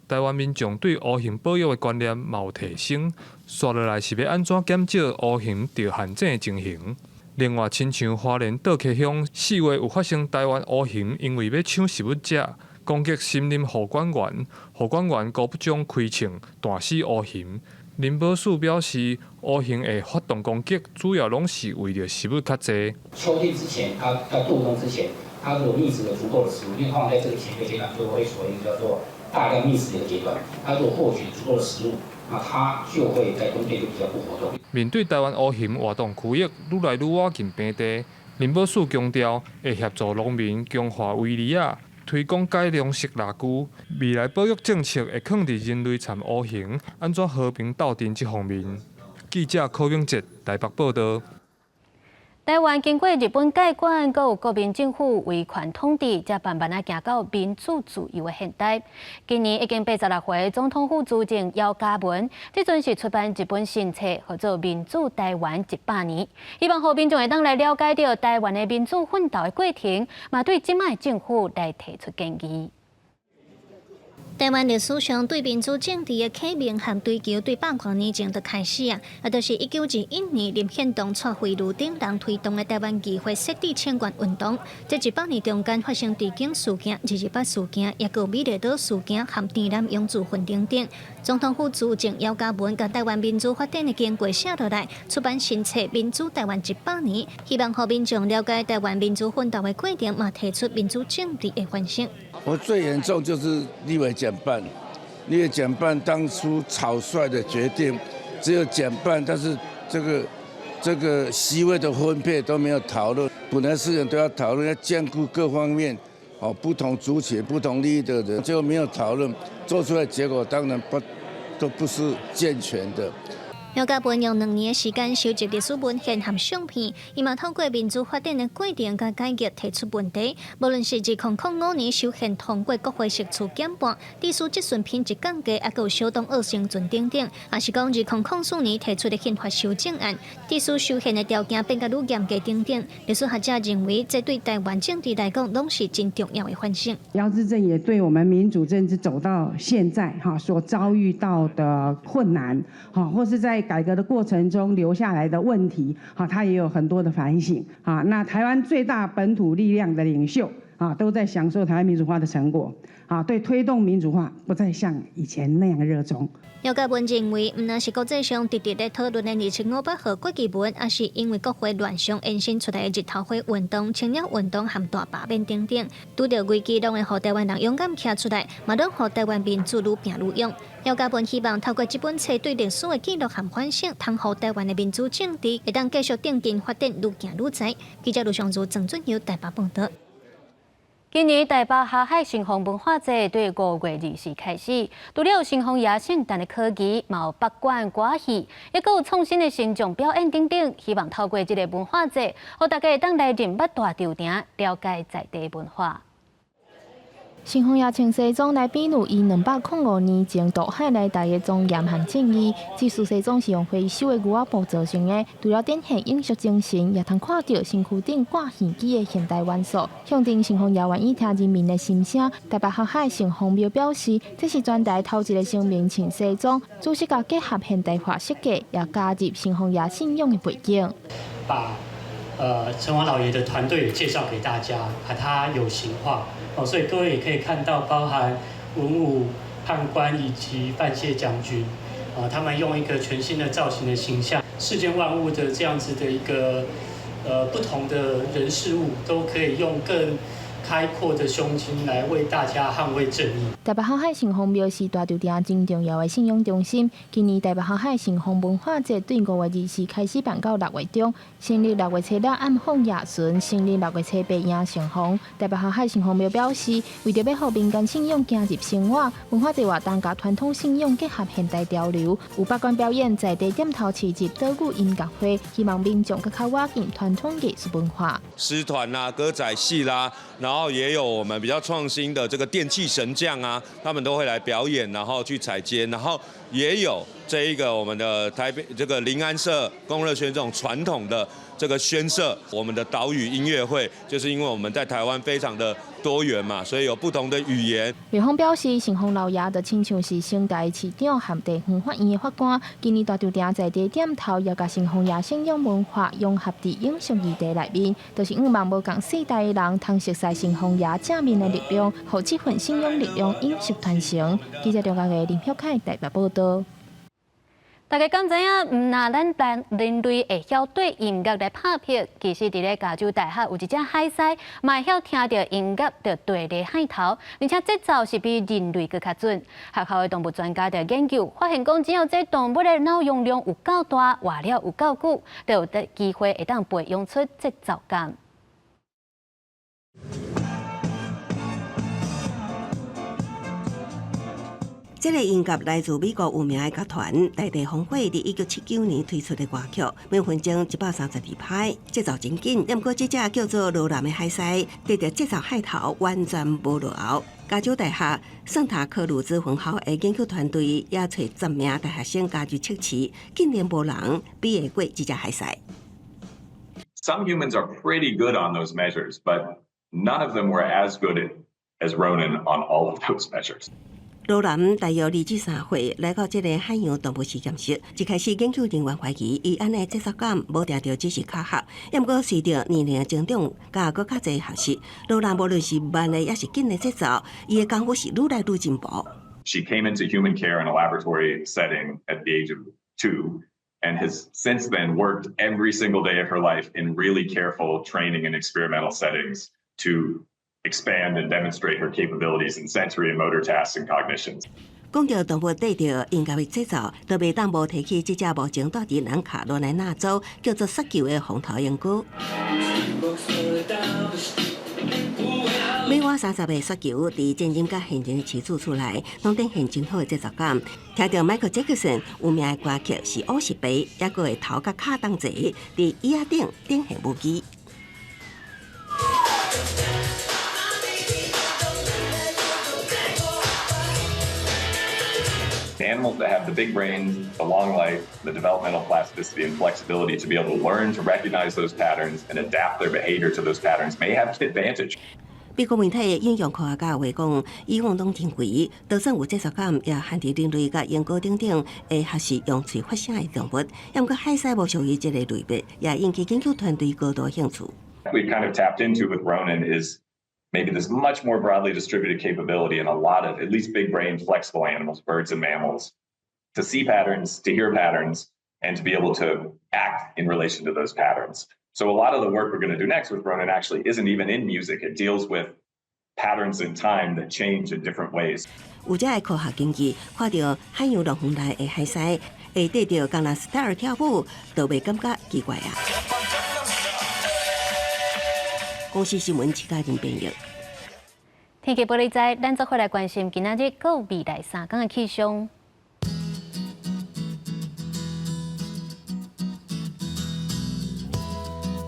台湾民众对乌熊保育的观念嘛有提升，接落来是要安怎减少乌熊着限制的情形？另外，亲像花莲道溪乡4月有发生台湾乌熊因为要抢食物者，攻击森林护管员，护管员故不将开枪弹死乌熊。林保署表示，乌熊会发动攻击，主要拢是为了食物较济。秋天之前，它要渡冬之前，它如果觅食了足够的食物，因为通常在这个前一个阶段就会处于一个叫做大量觅食的一个阶段，它如果获取足够的食物，那它就会在冬天就比较不活动。面对台湾乌熊活动区域愈来愈靠近平地，林保署强调会协助农民强化围篱仔。推广改良式蜡具，未来保育政策会放伫人类参乌熊安怎和平斗阵这方面。记者柯永哲台北报道。台湾经过日本介管，阁有国民政府威权统治，才慢慢行到民主自由的现代。今年已经86岁总统府主席姚嘉文，这阵是出版一本新册，叫做《民主台湾100年》，希望民众会当来了解到台湾的民主奋斗的过程，嘛对即摆政府来提出建议。台湾历史上对民主政治的启蒙和追求，对100多年前就开始啊，就是1921年林献堂带会路顶人推动的台湾议会设置迁权运动。这100年中间发生地景事件、228事件，也有美丽岛事件和田南永驻分等等。总统府主席姚嘉文将台湾民主发展的经过写落来，出版新册《民主台湾100年》，希望让民众了解台湾民主奋斗的过程，嘛提出民主政治的反省。我最严重就是立委减半，立委减半当初草率的决定，只有减半，但是这个席位的分配都没有讨论，本来是人都要讨论，要兼顾各方面，不同族群、不同利益的人，结果没有讨论，做出来结果当然都不是健全的。姚嘉文用2年的时间收集历史文献和相片，伊嘛透过民主发展的过程甲改革提出问题。无论是2005年修宪通过国会释出减半、地书质询品质降低，还有小东2生存等等，也是讲2004年提出的宪法修正案，地书修宪的条件变得愈严格等等。历史学者认为，这对台湾政治来讲，拢是真重要的反省。姚志正也对我们民主政治走到现在所遭遇到的困难或是在改革的过程中留下来的问题他也有很多的反省那台湾最大本土力量的领袖都在享受台湾民主化的成果，对推动民主化不再像以前那样热衷。姚嘉文认为，唔但是国际上直直在讨论的27500号国际文，也是因为国会乱象延伸出来的日头花运动、青鸟运动和大罢免等等，拄到危机，拢会让台湾人勇敢站出来，嘛拢让台湾民主愈拼愈勇。姚嘉文希望透过这本册对历史的记录和反省，通予台湾的民主政治会当继续顶进发展，愈行愈在。记者卢尚如、郑准由台北报道。今年台北下海新丰文化节对5月20日开始，除了有新丰野圣诞的科技，嘛有北管歌戏，也有创新的形象表演等等。希望透过这个文化节，让大家会当来认捌大场亭，了解在地文化。新丰也穿西装来比喻，以205年前渡海来台的庄严和正义。这束西装是用回收的牛仔布做成的，除了展现英雄精神，也通看到身躯顶挂戏机的现代元素，向定新丰也愿意听人民的心声。台北航海新丰庙表示，这是全台头一个成名穿西装，主席甲结合现代化设计，也加入新丰也信仰的背景。把城隍老爷的团队也介绍给大家，把它有形化。所以各位也可以看到，包含文武判官以及范谢将军，他们用一个全新的造型的形象，世间万物的这样子的一个不同的人事物，都可以用更开阔的胸襟来为大家捍卫正义。台北航海新丰庙是大场町真重要的信仰中心。今年台北航海新丰文化节对5月20日开始办到6月中，成立6月初六暗访夜巡，成立6月初8迎新丰。台北航海新丰庙表示，为着要让民间信仰走入生活，文化节活动甲传统信仰结合现代潮流，有北管表演在地点头市集岛屿音乐会，希望民众更较挖进传统艺术文化。诗团啦、歌仔戏啦，然后也有我们比较创新的这个电器神将啊，他们都会来表演，然后去采接，然后也有这一个我们的台北这个临安社、龚乐轩这种传统的这个宣社，我们的岛屿音乐会，就是因为我们在台湾非常的多元嘛，所以有不同的语言。瑞丰表示，新丰老爷就亲像是省台市长和地方法院的法官，今年大场町在地点头，也甲新丰爷信仰文化融合伫影像议题内面，就是希望无共世代的人通熟悉新丰爷正面的力量，让这份信仰力量永续传承。记者中国的林晓凯台北报道。大家敢知影？那咱人类会晓对音乐来拍片，其实伫咧加州大学有一只海狮，嘛会晓听到音乐着对咧海头，而且这招是比人类更较准。学校的动物专家着研究，发现讲只要这动物的脑容量有够大，活了有够久，就有得机会会当培养出这造感。这个音乐来自美国有名的乐团大地风火，伫1979年推出的歌曲，每分钟132拍，节奏真紧。不过这只叫做罗兰的海狮，对着节奏海头完全无落后。加州大学圣塔克鲁兹分校的研究团队也找10名大学生加入测试，竟然无人比得过这只海狮。Some humans are pretty good on those measures, but none of them were as good as Ronan on all of those measures. 罗兰大约23岁，来到这个海洋动物实验室。一开始研究人员怀疑，伊安尼节奏感无定着只是卡合，也毋过随着年龄的增长，甲搁较侪学习，罗兰无论是慢的也是紧的节奏，伊的功夫是愈来愈进步。She came into human care in a laboratory setting at the age of 2, and has since then worked every single day of her life in really careful training and experimental settings to expand and demonstrate her capabilities in sensory and motor tasks and cognitions. 讲到动物对着音乐的节奏，就袂当无提起这只目前住伫南卡罗来纳州叫做雪球的风头莺歌。每晚30个雪球伫真人甲现人起出来，拢展现真好的节奏感。听到 Michael Jackson 有名的歌曲是50倍，也佫会头甲骹当坐伫椅仔顶展现舞技。Animals that have the big brains, the long life, the developmental plasticity and flexibility to be able to learn to recognize those patterns and adapt their behavior to those patterns may have an advantage. 美国媒体引用科学家话讲，以往拢认为，就算有节奏感，也限伫人类甲猿狗等等会学习用嘴发声的动物。也毋过海狮无属于这个类别，也引起研究团队高度兴趣。We kind of tapped into with Ronan is maybe this much more broadly distributed capability in a lot of at least big brain flexible animals, birds and mammals, to see patterns, to hear patterns, and to be able to act in relation to those patterns. So a lot of the work we're going to do next with Ronan actually isn't even in music. It deals with patterns in time that change in different ways. 有这个科学经济，看到海洋陆风内的海狮会对着江南 style 跳舞，都袂感觉奇怪啊。公司新闻徐家仁编译。天气报你知，咱再回来关心今仔日到未来3天的气象。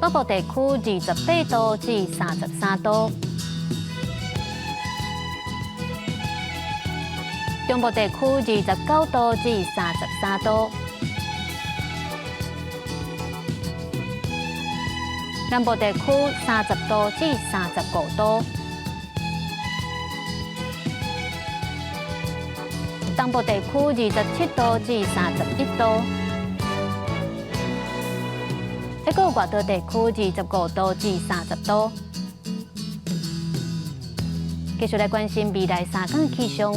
北部地区28度至33度，中部地区29度至33度，南部地区30度至35度，东部地区27度至31度。还有外岛地区25度至30度。继续来关心未来3天的气象。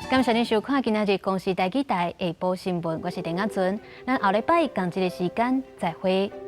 感谢您收看今仔日公视台记台下晡新闻，我是丁雅纯，咱后礼拜同一个时间再会。